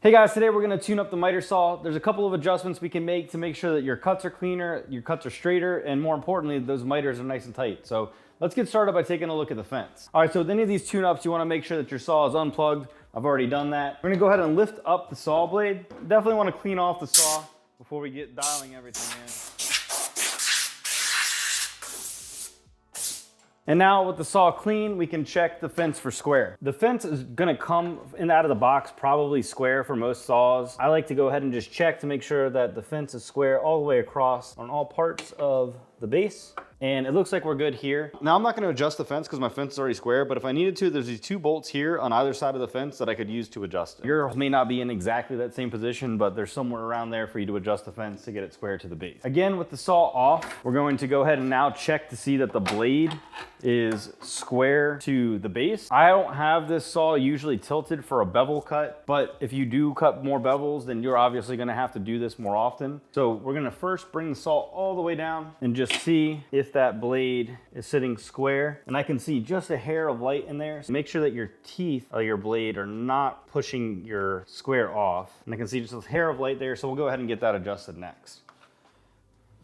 Hey guys, today we're gonna tune up the miter saw. There's a couple of adjustments we can make to make sure that your cuts are cleaner, your cuts are straighter, and more importantly, those miters are nice and tight. So let's get started by taking a look at the fence. All right, so with any of these tune-ups, you wanna make sure that your saw is unplugged. I've already done that. We're gonna go ahead and lift up the saw blade. Definitely wanna clean off the saw before we get dialing everything in. And now with the saw clean, we can check the fence for square. The fence is gonna come in out of the box probably square for most saws. I like to go ahead and just check to make sure that the fence is square all the way across on all parts of the base. And it looks like we're good here. Now I'm not gonna adjust the fence because my fence is already square, but if I needed to, there's these two bolts here on either side of the fence that I could use to adjust it. Yours may not be in exactly that same position, but there's somewhere around there for you to adjust the fence to get it square to the base. Again, with the saw off, we're going to go ahead and now check to see that the blade is square to the base. I don't have this saw usually tilted for a bevel cut, but if you do cut more bevels, then you're obviously gonna have to do this more often. So we're gonna first bring the saw all the way down and just see if that blade is sitting square. And I can see just a hair of light in there. So make sure that your teeth of your blade are not pushing your square off. And I can see just a hair of light there. So we'll go ahead and get that adjusted next.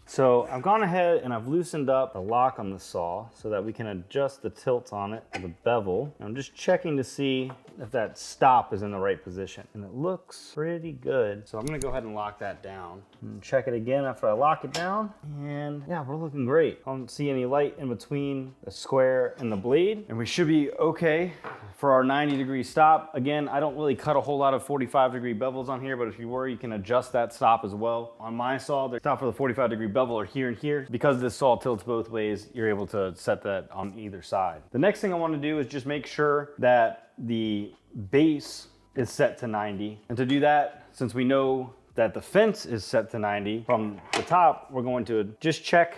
So I've gone ahead and I've loosened up the lock on the saw so that we can adjust the tilt on it, the bevel. And I'm just checking to see if that stop is in the right position. And it looks pretty good. So I'm gonna go ahead and lock that down and check it again after I lock it down. And yeah, we're looking great. I don't see any light in between the square and the blade. And we should be okay for our 90-degree stop. Again, I don't really cut a whole lot of 45-degree bevels on here, but if you were, you can adjust that stop as well. On my saw, the stop for the 45-degree bevel are here and here. Because this saw tilts both ways, you're able to set that on either side. The next thing I want to do is just make sure that the base is set to 90. And to do that, since we know that the fence is set to 90, from the top, we're going to just check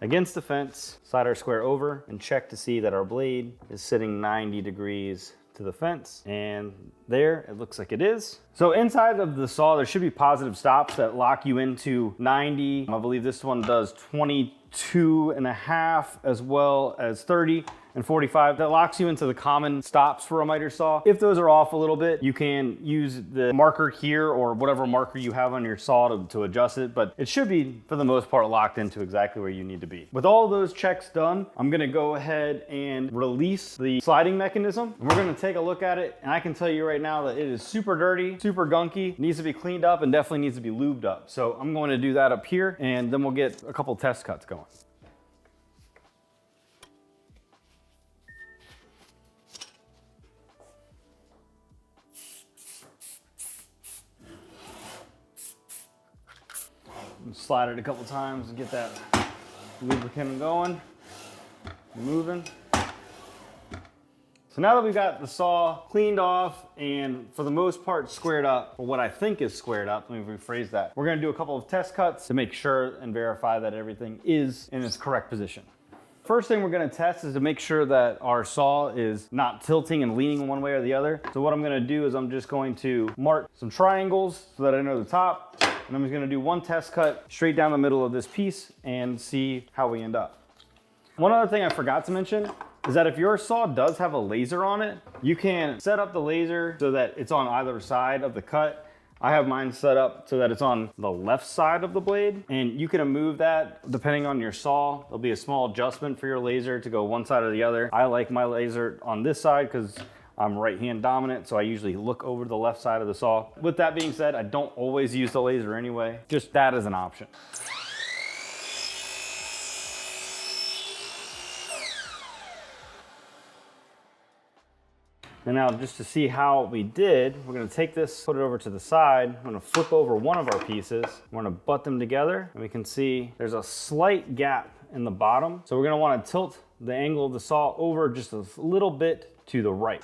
against the fence, slide our square over, and check to see that our blade is sitting 90 degrees to the fence. And there, it looks like it is. So inside of the saw, there should be positive stops that lock you into 90. I believe this one does 22.5 as well as 30 and 45. That locks you into the common stops for a miter saw. If those are off a little bit, you can use the marker here or whatever marker you have on your saw to adjust it, but it should be, for the most part, locked into exactly where you need to be. With all those checks done, I'm gonna go ahead and release the sliding mechanism. And we're gonna take a look at it, and I can tell you right now that it is super dirty, super gunky, needs to be cleaned up, and definitely needs to be lubed up. So I'm going to do that up here, and then we'll get a couple test cuts going. Slide it a couple times and get that lubricant going, moving. So now that we've got the saw cleaned off and for the most part squared up, or what I think is squared up, let me rephrase that. We're gonna do a couple of test cuts to make sure and verify that everything is in its correct position. First thing we're gonna test is to make sure that our saw is not tilting and leaning one way or the other. So what I'm gonna do is I'm just going to mark some triangles so that I know the top. And I'm just gonna do one test cut straight down the middle of this piece and see how we end up. One other thing I forgot to mention is that if your saw does have a laser on it, you can set up the laser so that it's on either side of the cut. I have mine set up so that it's on the left side of the blade, and you can move that depending on your saw. There'll be a small adjustment for your laser to go one side or the other. I like my laser on this side because I'm right-hand dominant, so I usually look over to the left side of the saw. With that being said, I don't always use the laser anyway, just that as an option. And now just to see how we did, we're gonna take this, put it over to the side. I'm gonna flip over one of our pieces. We're gonna butt them together, and we can see there's a slight gap in the bottom. So we're gonna wanna tilt the angle of the saw over just a little bit to the right.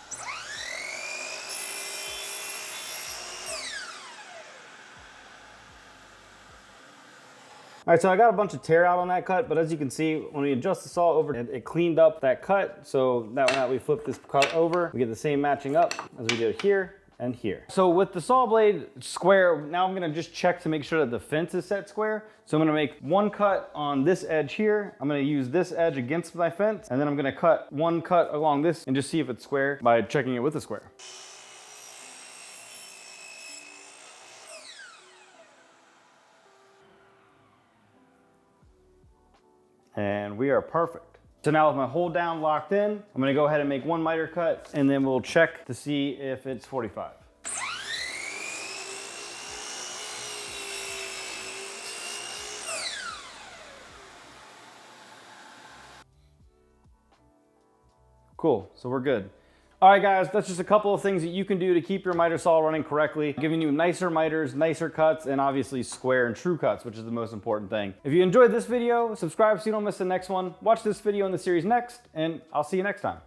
All right, so I got a bunch of tear out on that cut, but as you can see, when we adjust the saw over, it cleaned up that cut. So now we flip this cut over, we get the same matching up as we did here and here. So with the saw blade square, now I'm gonna just check to make sure that the fence is set square. So I'm gonna make one cut on this edge here. I'm gonna use this edge against my fence, and then I'm gonna cut one cut along this and just see if it's square by checking it with the square. And we are perfect. So now with my hold down locked in, I'm gonna go ahead and make one miter cut, and then we'll check to see if it's 45. Cool, so we're good. All right guys, that's just a couple of things that you can do to keep your miter saw running correctly, giving you nicer miters, nicer cuts, and obviously square and true cuts, which is the most important thing. If you enjoyed this video, subscribe so you don't miss the next one. Watch this video in the series next, and I'll see you next time.